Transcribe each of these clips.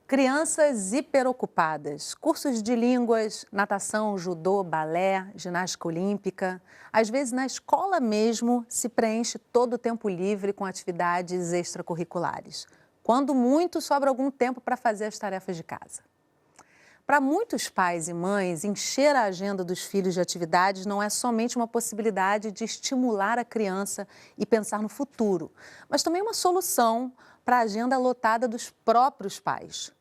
Crianças hiperocupadas, cursos de línguas, natação, judô, balé, ginástica olímpica. Às vezes, na escola mesmo, se preenche todo o tempo livre com atividades extracurriculares. Quando muito, sobra algum tempo para fazer as tarefas de casa. Para muitos pais e mães, encher a agenda dos filhos de atividades não é somente uma possibilidade de estimular a criança e pensar no futuro, mas também uma solução para a agenda lotada dos próprios pais.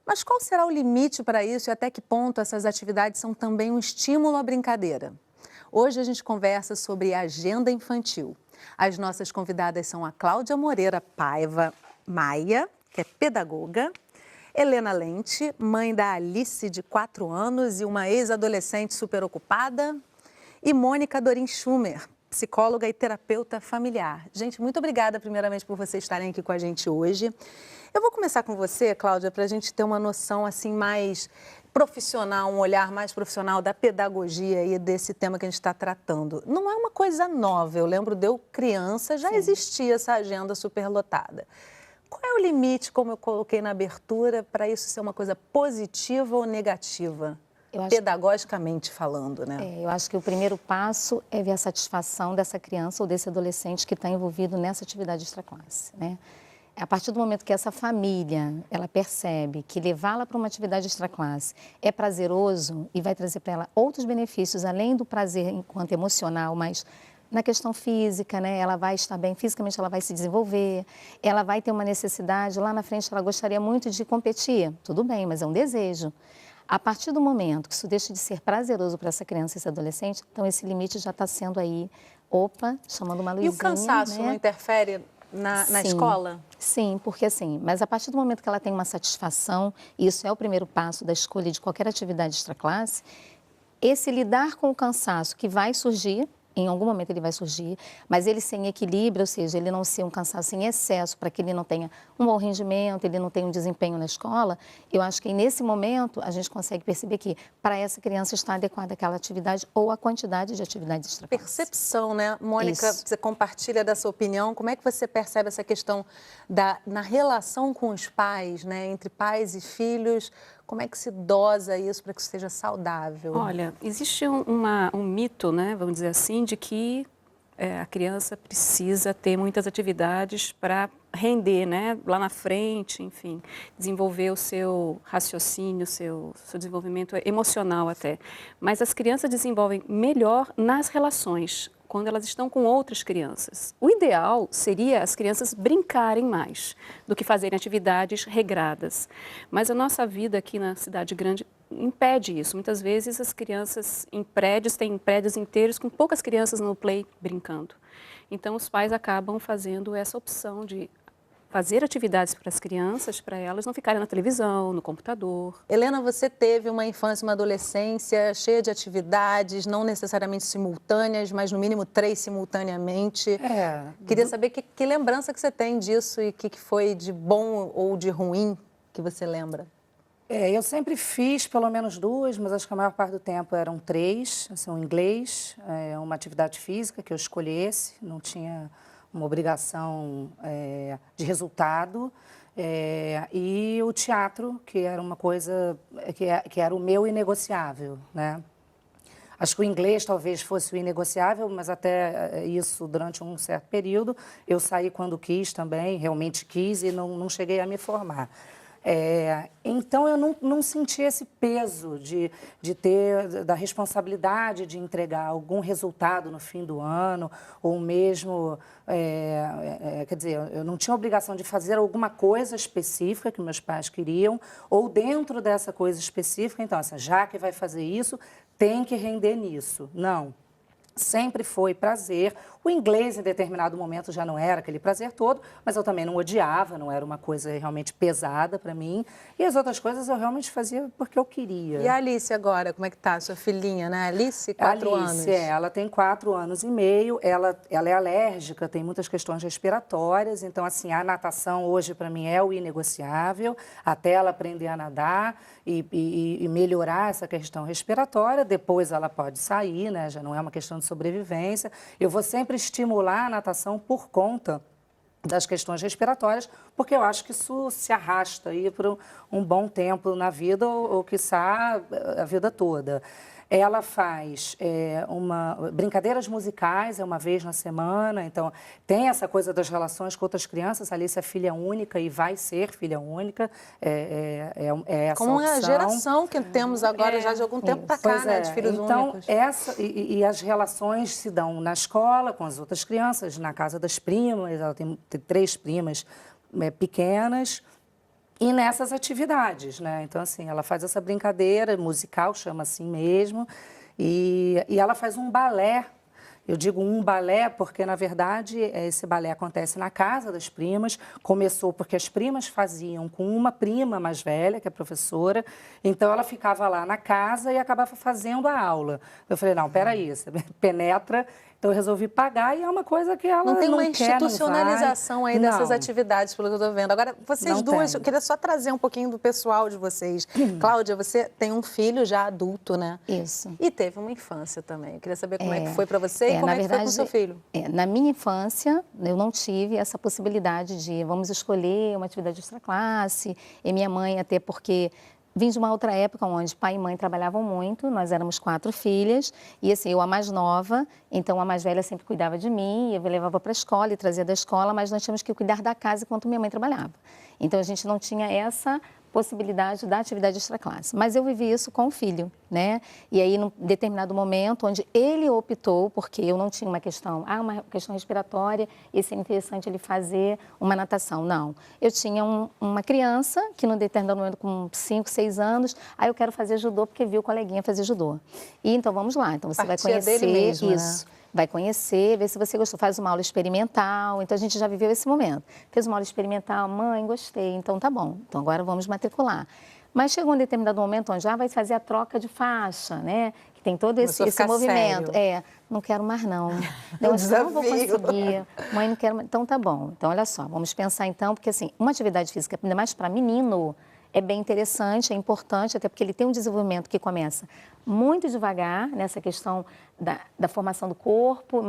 Mas qual será o limite para isso e até que ponto essas atividades são também um estímulo à brincadeira? Hoje a gente conversa sobre agenda infantil. As nossas convidadas são a Cláudia Moreira Paiva Maia, que é pedagoga, Helena Lente, mãe da Alice, de 4 anos e uma ex-adolescente super ocupada, e Mônica Dorin Schumer, psicóloga e terapeuta familiar. Gente, muito obrigada primeiramente por vocês estarem aqui com a gente hoje. Eu vou começar com você, Cláudia, para a gente ter uma noção assim mais profissional, um olhar mais profissional da pedagogia e desse tema que a gente está tratando. Não é uma coisa nova, eu lembro de eu criança, já existia essa agenda superlotada. Qual é o limite, como eu coloquei na abertura, para isso ser uma coisa positiva ou negativa? Pedagogicamente falando, né? Eu acho que o primeiro passo é ver a satisfação dessa criança ou desse adolescente que está envolvido nessa atividade extraclasse, né? A partir do momento que essa família, ela percebe que levá-la para uma atividade extraclasse é prazeroso e vai trazer para ela outros benefícios, além do prazer enquanto emocional, mas na questão física, né? Ela vai estar bem fisicamente, ela vai se desenvolver, ela vai ter uma necessidade, lá na frente ela gostaria muito de competir, tudo bem, mas é um desejo. A partir do momento que isso deixa de ser prazeroso para essa criança e esse adolescente, então esse limite já está sendo aí, chamando uma luzinha. E o cansaço, né? Não interfere na escola? Sim, porque assim, mas a partir do momento que ela tem uma satisfação, e isso é o primeiro passo da escolha de qualquer atividade extraclasse, esse lidar com o cansaço que vai surgir, em algum momento ele vai surgir, mas ele sem equilíbrio, ou seja, ele não ser um cansaço em excesso, para que ele não tenha um bom rendimento, ele não tenha um desempenho na escola, eu acho que nesse momento a gente consegue perceber que para essa criança está adequada aquela atividade ou a quantidade de atividades extraclasse. Percepção, né? Mônica, Isso. você compartilha dessa opinião, como é que você percebe essa questão na relação com os pais, né? Entre pais e filhos, como é que se dosa isso para que isso seja saudável? Olha, existe um mito, né, vamos dizer assim, de que a criança precisa ter muitas atividades para render, né, lá na frente, enfim, desenvolver o seu raciocínio, seu desenvolvimento emocional até. Mas as crianças desenvolvem melhor nas relações, quando elas estão com outras crianças. O ideal seria as crianças brincarem mais do que fazerem atividades regradas. Mas a nossa vida aqui na cidade grande impede isso. Muitas vezes as crianças em prédios, têm prédios inteiros com poucas crianças no play brincando. Então os pais acabam fazendo essa opção de fazer atividades para as crianças, para elas não ficarem na televisão, no computador. Helena, você teve uma infância, uma adolescência cheia de atividades, não necessariamente simultâneas, mas no mínimo 3 simultaneamente. Queria saber que lembrança que você tem disso e o que foi de bom ou de ruim que você lembra. Eu sempre fiz pelo menos 2, mas acho que a maior parte do tempo eram 3, assim, um inglês, uma atividade física que eu escolhesse, não tinha uma obrigação de resultado, e o teatro, que era uma coisa que era o meu inegociável, né? Acho que o inglês talvez fosse o inegociável, mas até isso, durante um certo período, eu saí quando quis também, realmente quis, e não cheguei a me formar. Então, eu não senti esse peso de ter, da responsabilidade de entregar algum resultado no fim do ano, ou mesmo, quer dizer, eu não tinha obrigação de fazer alguma coisa específica que meus pais queriam, ou dentro dessa coisa específica, então, assim, já que vai fazer isso, tem que render nisso. Não. Sempre foi prazer. O inglês, em determinado momento, já não era aquele prazer todo, mas eu também não odiava, não era uma coisa realmente pesada para mim. E as outras coisas eu realmente fazia porque eu queria. E a Alice agora, como é que tá? Sua filhinha, né? Alice, 4 anos. Alice, ela tem 4 anos e meio, ela é alérgica, tem muitas questões respiratórias, então, assim, a natação hoje para mim é o inegociável, até ela aprender a nadar e melhorar essa questão respiratória, depois ela pode sair, né? Já não é uma questão de sobrevivência. Eu vou sempre estimular a natação por conta das questões respiratórias, porque eu acho que isso se arrasta aí por um bom tempo na vida, ou quiçá a vida toda. Ela faz brincadeiras musicais, uma vez na semana, então tem essa coisa das relações com outras crianças. A Alice é filha única e vai ser filha única, essa como uma opção. geração que temos agora já de algum tempo para cá, né, de filhos únicos. E as relações se dão na escola, com as outras crianças, na casa das primas, ela tem 3 primas pequenas, e nessas atividades, né? Então, assim, ela faz essa brincadeira musical, chama assim mesmo, e ela faz um balé. Eu digo um balé porque, na verdade, esse balé acontece na casa das primas. Começou porque as primas faziam com uma prima mais velha, que é professora, então ela ficava lá na casa e acabava fazendo a aula. Eu falei, não, peraí, você penetra. Então, eu resolvi pagar e é uma coisa que ela não tem uma quer, institucionalização aí dessas atividades, pelo que eu estou vendo. Agora, vocês Não duas, tem. eu queria só trazer um pouquinho do pessoal de vocês. Cláudia, você tem um filho já adulto, né? Isso. E teve uma infância também. Eu queria saber como é que foi para você e como na é que foi com o seu filho. Na minha infância, eu não tive essa possibilidade de vamos escolher uma atividade extraclasse, e minha mãe, até porque vim de uma outra época onde pai e mãe trabalhavam muito, nós éramos 4 filhas, e assim, eu a mais nova, então a mais velha sempre cuidava de mim, eu levava para a escola e trazia da escola, mas nós tínhamos que cuidar da casa enquanto minha mãe trabalhava. Então a gente não tinha essa possibilidade da atividade extraclasse. Mas eu vivi isso com o filho, né? E aí, num determinado momento, onde ele optou, porque eu não tinha uma questão respiratória, e seria interessante ele fazer uma natação. Não. Eu tinha uma criança que, num determinado momento, com 5, 6 anos, eu quero fazer judô porque viu o coleguinha fazer judô. E então, vamos lá. Então, você vai conhecer dele mesmo, isso. né? Vai conhecer, ver se você gostou. Faz uma aula experimental. Então, a gente já viveu esse momento. Fez uma aula experimental, mãe, gostei. Então, tá bom. Então, agora vamos matricular. Mas chegou um determinado momento onde já vai fazer a troca de faixa, né? Que tem todo esse movimento. Sério. Não quero mais não. Não, não vou conseguir. Mãe, não quero mais. Então, tá bom. Então, olha só, vamos pensar então, porque assim, uma atividade física, ainda mais para menino, é bem interessante, é importante, até porque ele tem um desenvolvimento que começa muito devagar, nessa questão da formação do corpo,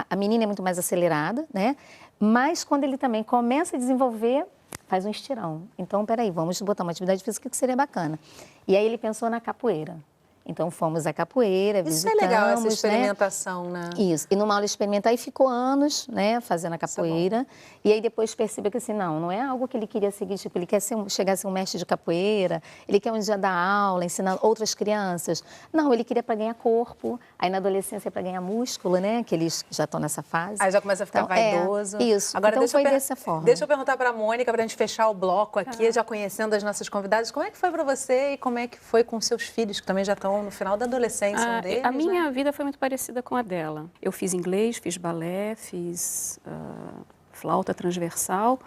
a menina é muito mais acelerada, né? Mas quando ele também começa a desenvolver, faz um estirão. Então, peraí, vamos botar uma atividade física que seria bacana. E aí ele pensou na capoeira. Então, fomos à capoeira, visitamos, é legal, essa experimentação, né? Isso. E numa aula experimental, e ficou anos, né, fazendo a capoeira. E aí depois percebeu que, assim, não é algo que ele queria seguir, tipo, ele quer chegar a ser um mestre de capoeira, ele quer um dia dar aula, ensinar outras crianças. Não, ele queria para ganhar corpo, aí na adolescência para ganhar músculo, né, que eles já estão nessa fase. Aí já começa a ficar vaidoso. Isso. Agora, então foi dessa forma. Deixa eu perguntar para a Mônica, para a gente fechar o bloco aqui, já conhecendo as nossas convidadas, como é que foi para você e como é que foi com seus filhos, que também já estão no final da adolescência deles, a minha né? vida foi muito parecida com a dela. Eu fiz inglês, fiz balé, fiz flauta transversal.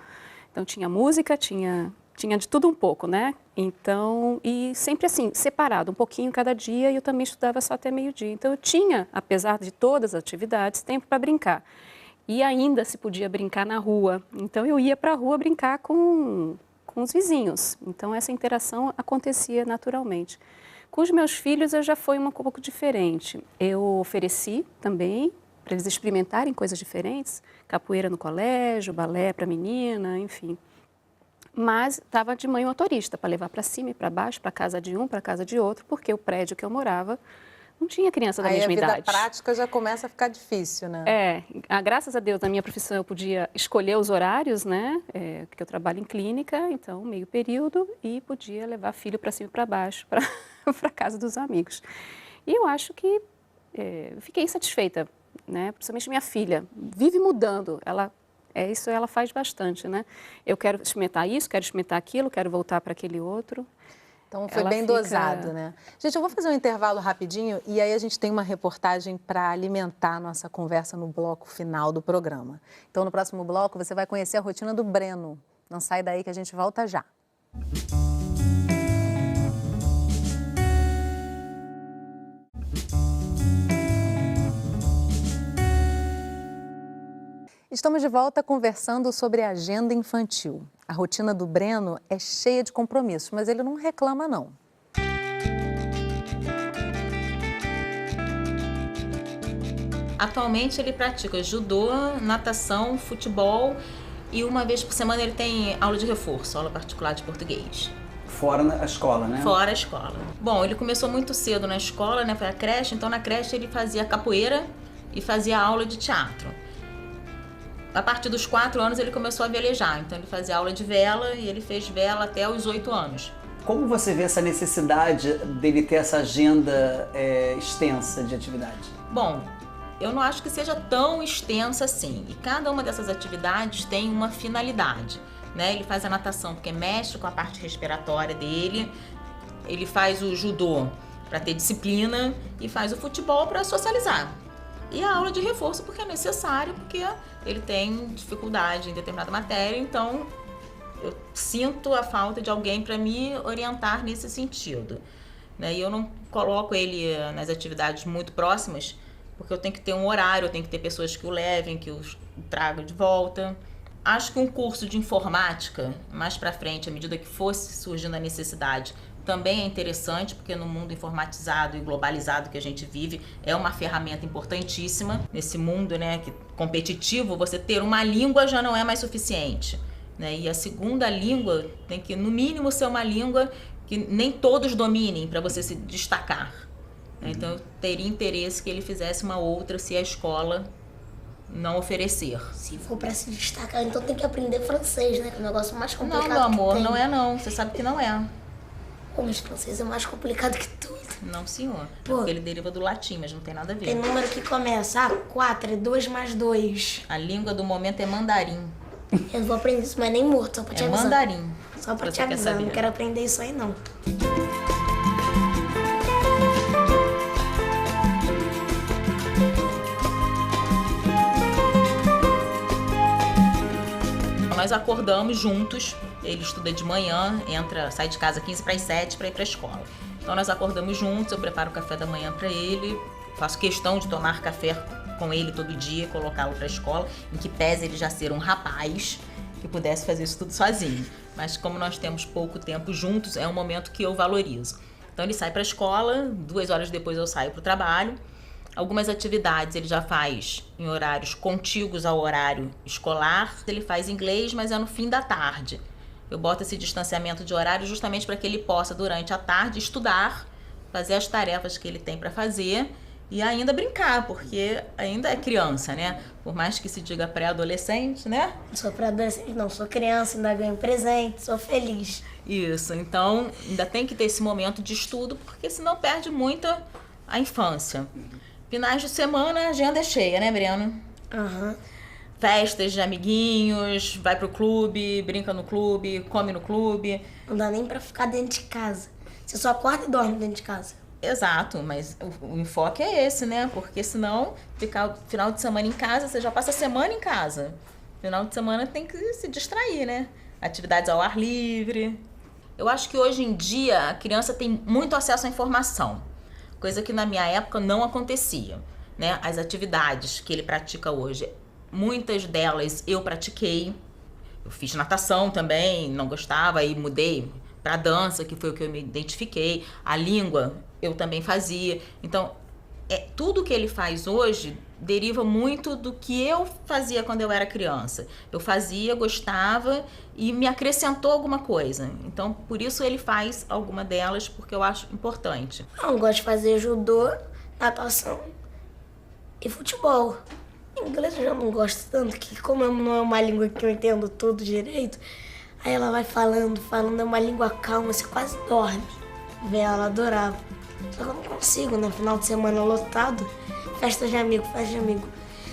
Então, tinha música, tinha de tudo um pouco, né? Então, e sempre assim, separado, um pouquinho cada dia, e eu também estudava só até meio-dia. Então, eu tinha, apesar de todas as atividades, tempo para brincar. E ainda se podia brincar na rua. Então, eu ia para a rua brincar com os vizinhos. Então, essa interação acontecia naturalmente. Com os meus filhos, eu já foi um pouco diferente. Eu ofereci também para eles experimentarem coisas diferentes, capoeira no colégio, balé para menina, enfim. Mas estava de mãe motorista para levar para cima e para baixo, para casa de um, para casa de outro, porque o prédio que eu morava não tinha criança da mesma idade. Aí a vida prática já começa a ficar difícil, né? Graças a Deus, na minha profissão, eu podia escolher os horários, né? Porque eu trabalho em clínica, então meio período, e podia levar filho para cima e para baixo, para casa dos amigos. E eu acho que fiquei satisfeita, né? Principalmente minha filha, vive mudando, ela faz bastante, né? Eu quero experimentar isso, quero experimentar aquilo, quero voltar para aquele outro. Então, foi bem dosado, né? Gente, eu vou fazer um intervalo rapidinho e aí a gente tem uma reportagem para alimentar a nossa conversa no bloco final do programa. Então, no próximo bloco, você vai conhecer a rotina do Breno. Não sai daí que a gente volta já. Estamos de volta conversando sobre a agenda infantil. A rotina do Breno é cheia de compromissos, mas ele não reclama, não. Atualmente ele pratica judô, natação, futebol e uma vez por semana ele tem aula de reforço, aula particular de português. Fora a escola, né? Fora a escola. Bom, ele começou muito cedo na escola, né? Foi a creche, então na creche ele fazia capoeira e fazia aula de teatro. A partir dos 4 anos ele começou a velejar, então ele fazia aula de vela e ele fez vela até os 8 anos. Como você vê essa necessidade dele ter essa agenda extensa de atividade? Bom, eu não acho que seja tão extensa assim. E cada uma dessas atividades tem uma finalidade, né? Ele faz a natação porque mexe com a parte respiratória dele, ele faz o judô para ter disciplina e faz o futebol para socializar. E a aula de reforço porque é necessário, porque ele tem dificuldade em determinada matéria, então eu sinto a falta de alguém para me orientar nesse sentido, né? E eu não coloco ele nas atividades muito próximas, porque eu tenho que ter um horário, eu tenho que ter pessoas que o levem, que o tragam de volta. Acho que um curso de informática, mais para frente, à medida que fosse surgindo a necessidade, também é interessante, porque no mundo informatizado e globalizado que a gente vive, é uma ferramenta importantíssima. Nesse mundo, né, competitivo, você ter uma língua já não é mais suficiente, né? E a segunda língua tem que, no mínimo, ser uma língua que nem todos dominem para você se destacar. Então, eu teria interesse que ele fizesse uma outra se a escola não oferecer. Se for para se destacar, então tem que aprender francês, né? Que é o negócio mais complicado. Não, meu amor, que tem. não é não. Você sabe que não é. Pô, mas francês é mais complicado que tudo. Não, senhor. Pô. Porque ele deriva do latim, mas não tem nada a ver. Tem número que começa, 4 é 2 mais 2. A língua do momento é mandarim. Eu não vou aprender isso, mas nem morto, só pra te É avisar. mandarim. Só pra Você te quer avisar, saber? não quero aprender isso aí não. Nós acordamos juntos, ele estuda de manhã, sai de casa 15 para as 7 para ir para a escola. Então nós acordamos juntos, eu preparo o café da manhã para ele, faço questão de tomar café com ele todo dia, colocá-lo para a escola, em que pese ele já ser um rapaz que pudesse fazer isso tudo sozinho. Mas como nós temos pouco tempo juntos, é um momento que eu valorizo. Então ele sai para a escola, 2 horas depois eu saio para o trabalho. Algumas atividades ele já faz em horários contíguos ao horário escolar. Ele faz inglês, mas é no fim da tarde. Eu boto esse distanciamento de horário justamente para que ele possa, durante a tarde, estudar, fazer as tarefas que ele tem para fazer e ainda brincar, porque ainda é criança, né? Por mais que se diga pré-adolescente, né? Sou pré-adolescente, não, sou criança, ainda ganho presente, sou feliz. Isso, então ainda tem que ter esse momento de estudo, porque senão perde muito a infância. Finais de semana, a agenda é cheia, né, Breno? Aham. Festas de amiguinhos, vai pro clube, brinca no clube, come no clube. Não dá nem pra ficar dentro de casa. Você só acorda e dorme dentro de casa. Exato, mas o enfoque é esse, né? Porque senão, ficar final de semana em casa, você já passa a semana em casa. Final de semana tem que se distrair, né? Atividades ao ar livre. Eu acho que hoje em dia a criança tem muito acesso à informação, coisa que na minha época não acontecia, né? As atividades que ele pratica hoje, muitas delas eu pratiquei. Eu fiz natação também, não gostava, aí mudei para dança, que foi o que eu me identifiquei. A língua eu também fazia. Então, tudo que ele faz hoje deriva muito do que eu fazia quando eu era criança. Eu fazia, gostava e me acrescentou alguma coisa. Então, por isso ele faz alguma delas, porque eu acho importante. Eu gosto de fazer judô, natação e futebol. Inglês eu já não gosto tanto, que como não é uma língua que eu entendo tudo direito, aí ela vai falando, é uma língua calma, você quase dorme. Ela adorava. Só que eu não consigo, no final de semana lotado, festa de amigo.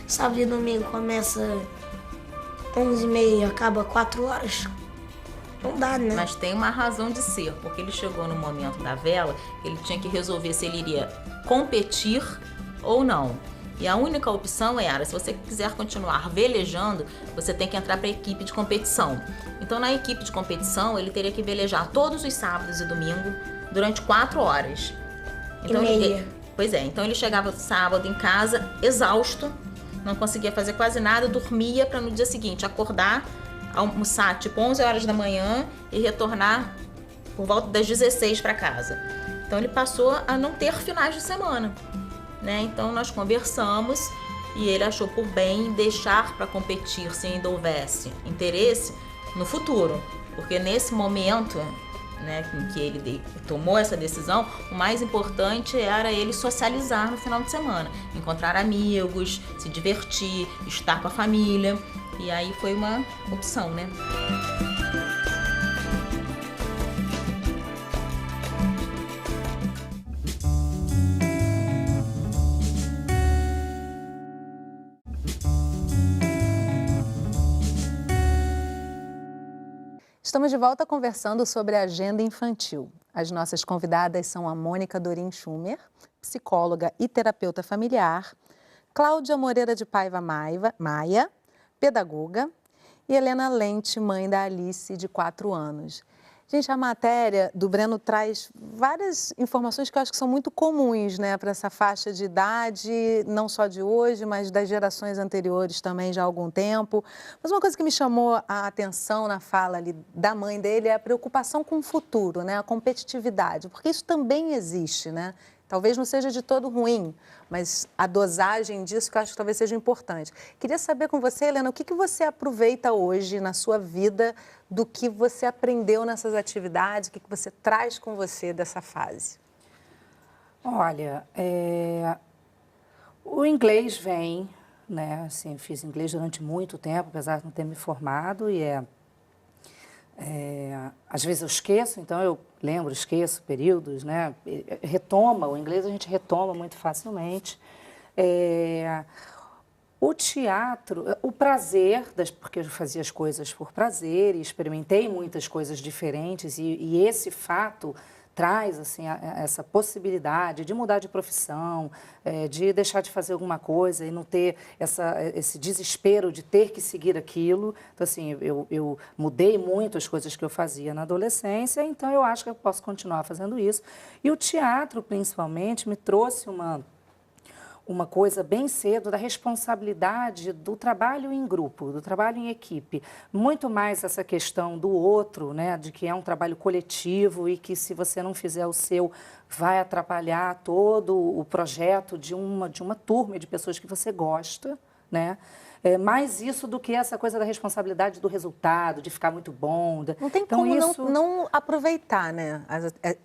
Sábado e domingo começa 11h30, acaba 4 horas. Não dá, né? Mas tem uma razão de ser, porque ele chegou no momento da vela, ele tinha que resolver se ele iria competir ou não. E a única opção era, se você quiser continuar velejando, você tem que entrar para a equipe de competição. Então, na equipe de competição, ele teria que velejar todos os sábados e domingos durante 4 horas. Então, e meia. Pois é, então ele chegava sábado em casa, exausto, não conseguia fazer quase nada, dormia para no dia seguinte acordar, almoçar tipo 11 horas da manhã e retornar por volta das 16 para casa. Então ele passou a não ter finais de semana, né? Então nós conversamos e ele achou por bem deixar para competir, se ainda houvesse interesse, no futuro. Porque nesse momento, né, em que ele tomou essa decisão, o mais importante era ele socializar no final de semana, encontrar amigos, se divertir, estar com a família, e aí foi uma opção, né? Estamos de volta conversando sobre a agenda infantil. As nossas convidadas são a Mônica Dorim Schumer, psicóloga e terapeuta familiar, Cláudia Moreira de Paiva Maia, pedagoga, e Helena Lente, mãe da Alice, de 4 anos. Gente, a matéria do Breno traz várias informações que eu acho que são muito comuns, né, para essa faixa de idade, não só de hoje, mas das gerações anteriores também já há algum tempo. Mas uma coisa que me chamou a atenção na fala ali da mãe dele é a preocupação com o futuro, né, a competitividade, porque isso também existe, né? Talvez não seja de todo ruim, mas a dosagem disso que eu acho que talvez seja importante. Queria saber com você, Helena, o que você aproveita hoje na sua vida do que você aprendeu nessas atividades, o que você traz com você dessa fase? Olha, o inglês vem, né? Assim, fiz inglês durante muito tempo, apesar de não ter me formado, e às vezes eu esqueço, então eu lembro, esqueço períodos, né? Retoma, o inglês a gente retoma muito facilmente. O teatro, o prazer, porque eu fazia as coisas por prazer e experimentei muitas coisas diferentes, e esse fato traz assim, essa possibilidade de mudar de profissão, de deixar de fazer alguma coisa e não ter esse desespero de ter que seguir aquilo. Então, assim, eu mudei muito as coisas que eu fazia na adolescência, então eu acho que eu posso continuar fazendo isso. E o teatro, principalmente, me trouxe uma coisa bem cedo da responsabilidade do trabalho em grupo, do trabalho em equipe. Muito mais essa questão do outro, né, de que é um trabalho coletivo e que se você não fizer o seu, vai atrapalhar todo o projeto de uma turma de pessoas que você gosta, né? Mais isso do que essa coisa da responsabilidade do resultado, de ficar muito bom. Não tem então, como isso... não aproveitar, né,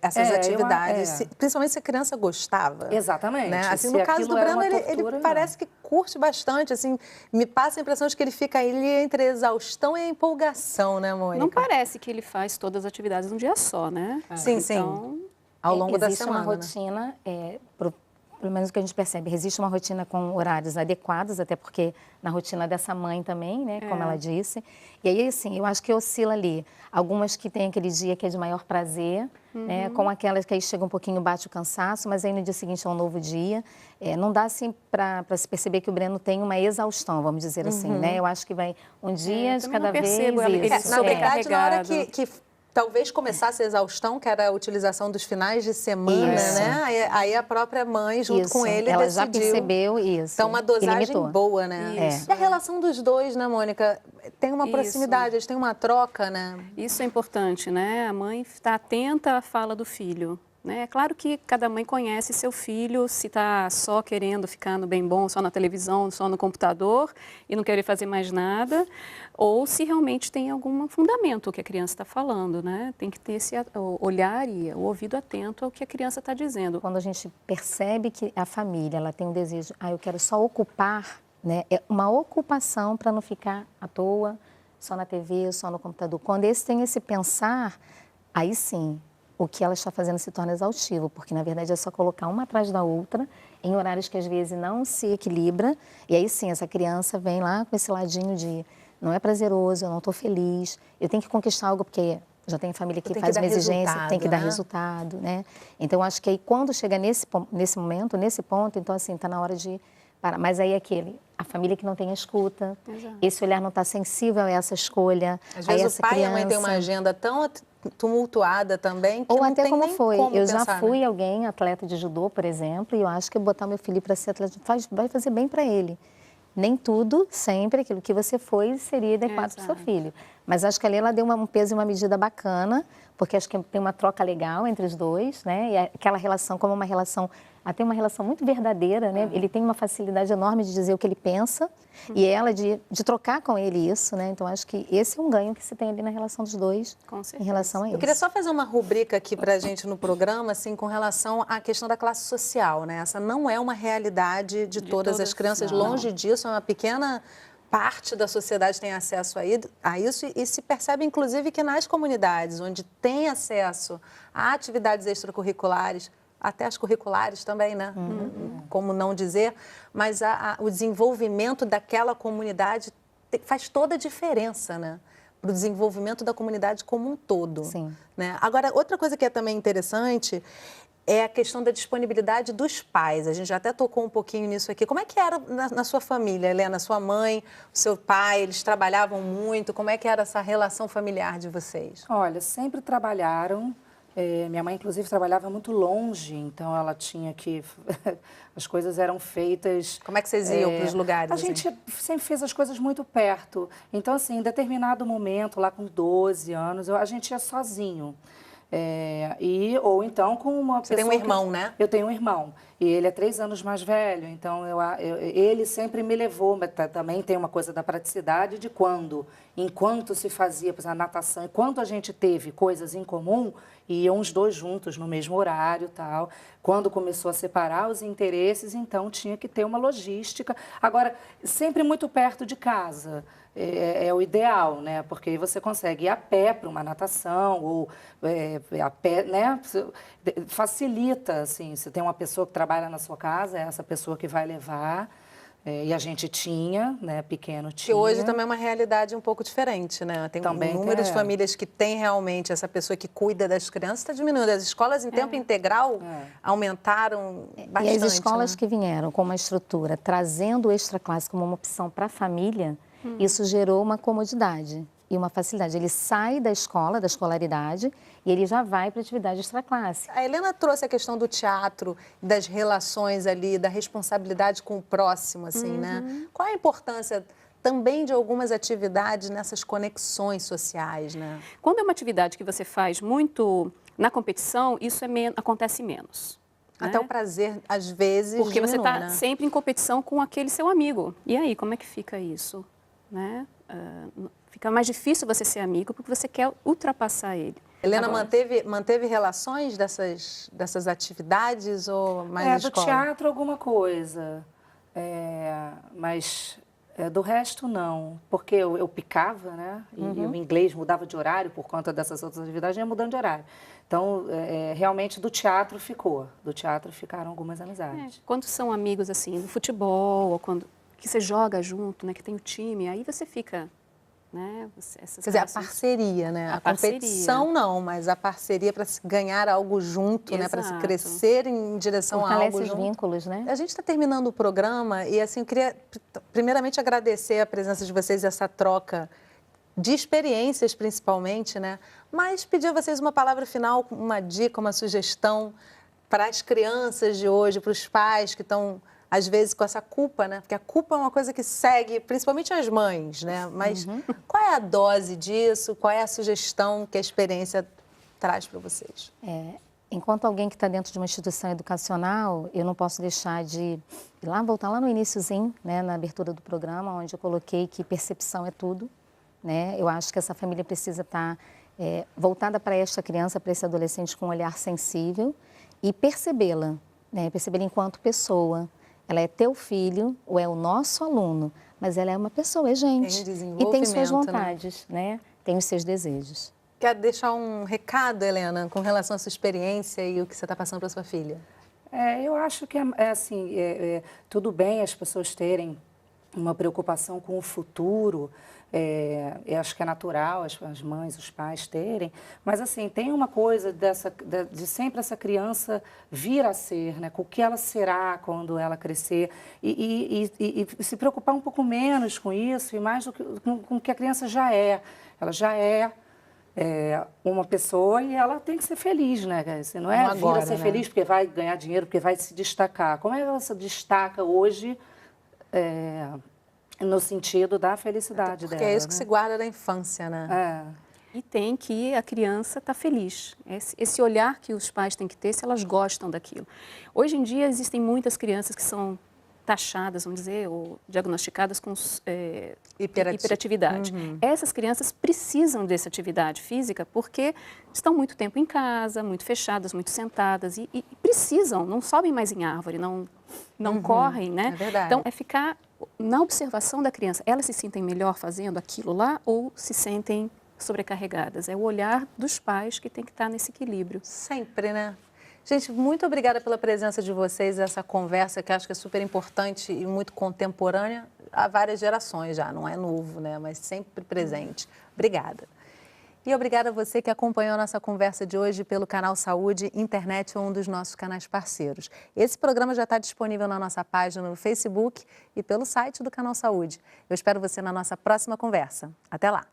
essas atividades, principalmente se a criança gostava. Exatamente. Né? Assim, no caso do Breno, ele parece que curte bastante, assim, me passa a impressão de que ele fica entre a exaustão e a empolgação, né, Mônica? Não parece que ele faz todas as atividades num dia só, né? Sim, então, sim. Ao longo da existe semana. Uma rotina, pelo menos o que a gente percebe, existe uma rotina com horários adequados, até porque na rotina dessa mãe também, né, como ela disse. E aí, assim, eu acho que oscila ali. Algumas que tem aquele dia que é de maior prazer, né, com aquelas que aí chega um pouquinho, bate o cansaço, mas aí no dia seguinte é um novo dia. Não dá, assim, para se perceber que o Breno tem uma exaustão, vamos dizer assim, né? Eu acho que vai um dia de cada vez. Na verdade, na hora que talvez começasse a exaustão, que era a utilização dos finais de semana, né? Aí a própria mãe, junto com ele, ela decidiu. já percebeu isso. Então, uma dosagem boa, né? E a relação dos dois, né, Mônica? Tem uma proximidade, eles têm uma troca, né? Isso é importante, né? A mãe está atenta à fala do filho. É claro que cada mãe conhece seu filho, se está só querendo ficar no bem bom, só na televisão, só no computador e não querer fazer mais nada, ou se realmente tem algum fundamento o que a criança está falando, né? Tem que ter esse olhar e o ouvido atento ao que a criança está dizendo. Quando a gente percebe que a família ela tem um desejo, eu quero só ocupar, né? É uma ocupação para não ficar à toa, só na TV, só no computador. Quando esse tem esse pensar, aí sim, o que ela está fazendo se torna exaustivo, porque, na verdade, é só colocar uma atrás da outra, em horários que, às vezes, não se equilibra, e aí, sim, essa criança vem lá com esse ladinho de não é prazeroso, eu não estou feliz, eu tenho que conquistar algo, porque já tem família que faz uma exigência, tem que dar resultado, né? Então, acho que aí, quando chega nesse momento, nesse ponto, então, assim, está na hora de parar. Mas aí, a família que não tem escuta, esse olhar não está sensível a essa escolha, às vezes o pai e a mãe têm uma agenda tão tumultuada também, que ou não até tem como nem foi. como eu pensar, já fui alguém, atleta de judô, por exemplo, e eu acho que botar meu filho para ser atleta vai fazer bem para ele. Nem tudo, sempre, aquilo que você foi seria adequado para o seu filho. Mas acho que ali ela deu um peso e uma medida bacana, porque acho que tem uma troca legal entre os dois, né? E aquela relação como uma relação, até uma relação muito verdadeira, né? Ele tem uma facilidade enorme de dizer o que ele pensa e ela de trocar com ele isso, né? Então acho que esse é um ganho que se tem ali na relação dos dois, Com em certeza. relação a isso. Eu queria só fazer uma rubrica aqui para a gente no programa, assim, com relação à questão da classe social, né? Essa não é uma realidade de todas as crianças, não. longe disso, é uma pequena parte da sociedade tem acesso a isso e se percebe, inclusive, que nas comunidades onde tem acesso a atividades extracurriculares, até as curriculares também, né? Como não dizer, mas o desenvolvimento daquela comunidade faz toda a diferença, né? Para o desenvolvimento da comunidade como um todo. Sim. Né? Agora, outra coisa que é também interessante é a questão da disponibilidade dos pais. A gente já até tocou um pouquinho nisso aqui. Como é que era na sua família, Helena? Sua mãe, o seu pai, eles trabalhavam muito? Como é que era essa relação familiar de vocês? Olha, sempre trabalharam. Minha mãe, inclusive, trabalhava muito longe, então ela tinha que... As coisas eram feitas... Como é que vocês iam para os lugares? A assim? gente sempre fez as coisas muito perto. Então, assim, em determinado momento, lá com 12 anos, a gente ia sozinho. Ou então com uma Você pessoa... tem um irmão, né? Eu tenho um irmão. E ele é 3 anos mais velho, então ele sempre me levou, mas também tem uma coisa da praticidade de enquanto se fazia a natação, enquanto a gente teve coisas em comum, iam os dois juntos no mesmo horário, tal. Quando começou a separar os interesses, então tinha que ter uma logística. Agora, sempre muito perto de casa. É o ideal, né? Porque aí você consegue ir a pé para uma natação ou a pé, né? Facilita, assim, se tem uma pessoa que trabalha na sua casa, é essa pessoa que vai levar. E a gente tinha, né? Pequeno tinha. Que hoje também é uma realidade um pouco diferente, né? Tem Também um número de é. famílias que tem realmente essa pessoa que cuida das crianças, está diminuindo. As escolas em tempo integral aumentaram bastante. E as escolas né? que vieram com uma estrutura trazendo o extraclasse como uma opção para a família, isso gerou uma comodidade e uma facilidade. Ele sai da escola, da escolaridade, e ele já vai para a atividade extraclasse. A Helena trouxe a questão do teatro, das relações ali, da responsabilidade com o próximo, assim, né? Qual a importância também de algumas atividades nessas conexões sociais, né? Quando é uma atividade que você faz muito na competição, isso acontece menos. Até né? o prazer, às vezes, Porque você diminui, está né? sempre em competição com aquele seu amigo. E aí, como é que fica isso? Né? Fica mais difícil você ser amigo porque você quer ultrapassar ele. Helena, Agora, manteve relações dessas atividades ou mais Do escola? teatro alguma coisa, mas do resto não, porque eu picava, né? E o inglês mudava de horário por conta dessas outras atividades, ia mudando de horário. Então, realmente do teatro ficaram algumas amizades. quando são amigos assim, do futebol, ou quando que você joga junto, né, que tem o time, aí você fica, né, essas Quer dizer, a relações- parceria, né? A parceria. competição não, mas a parceria para se ganhar algo junto, né? Para se Exato. crescer em direção a algo Fortalece os junto. vínculos, né? A gente está terminando o programa e, assim, eu queria primeiramente agradecer a presença de vocês, essa troca de experiências, principalmente, né? Mas pedir a vocês uma palavra final, uma dica, uma sugestão para as crianças de hoje, para os pais que estão, às vezes, com essa culpa, né? Porque a culpa é uma coisa que segue, principalmente as mães, né? Mas qual é a dose disso? Qual é a sugestão que a experiência traz para vocês? Enquanto alguém que está dentro de uma instituição educacional, eu não posso deixar de voltar lá no iniciozinho, né, na abertura do programa, onde eu coloquei que percepção é tudo. Né? Eu acho que essa família precisa estar voltada para esta criança, para esse adolescente com um olhar sensível e percebê-la, né? Percebê-la enquanto pessoa. Ela é teu filho ou é o nosso aluno, mas ela é uma pessoa, é gente. Tem E tem suas desenvolvimento, né? vontades, né? Tem os seus desejos. Quer deixar um recado, Helena, com relação à sua experiência e o que você está passando para sua filha? Eu acho que tudo bem as pessoas terem uma preocupação com o futuro, eu acho que é natural as mães, os pais terem, mas assim, tem uma coisa de sempre essa criança vir a ser, né? Com o que ela será quando ela crescer e se preocupar um pouco menos com isso e mais com o que a criança já é. Ela já é uma pessoa e ela tem que ser feliz, né? Você não é Não agora, vir a ser né? feliz porque vai ganhar dinheiro, porque vai se destacar. Como é que ela se destaca hoje No sentido da felicidade Porque dela, é isso que né? se guarda da infância, né? E tem que a criança estar feliz. Esse olhar que os pais têm que ter se elas gostam daquilo. Hoje em dia existem muitas crianças que são taxadas, vamos dizer, ou diagnosticadas com hiperatividade. Essas crianças precisam dessa atividade física porque estão muito tempo em casa, muito fechadas, muito sentadas e precisam, não sobem mais em árvore, não correm, né? É verdade. Então, é ficar na observação da criança. Elas se sentem melhor fazendo aquilo lá ou se sentem sobrecarregadas? É o olhar dos pais que tem que estar nesse equilíbrio. Sempre, né? Gente, muito obrigada pela presença de vocês, essa conversa que acho que é super importante e muito contemporânea há várias gerações já, não é novo, né? Mas sempre presente. Obrigada. E obrigada a você que acompanhou a nossa conversa de hoje pelo canal Saúde Internet, um dos nossos canais parceiros. Esse programa já está disponível na nossa página no Facebook e pelo site do Canal Saúde. Eu espero você na nossa próxima conversa. Até lá!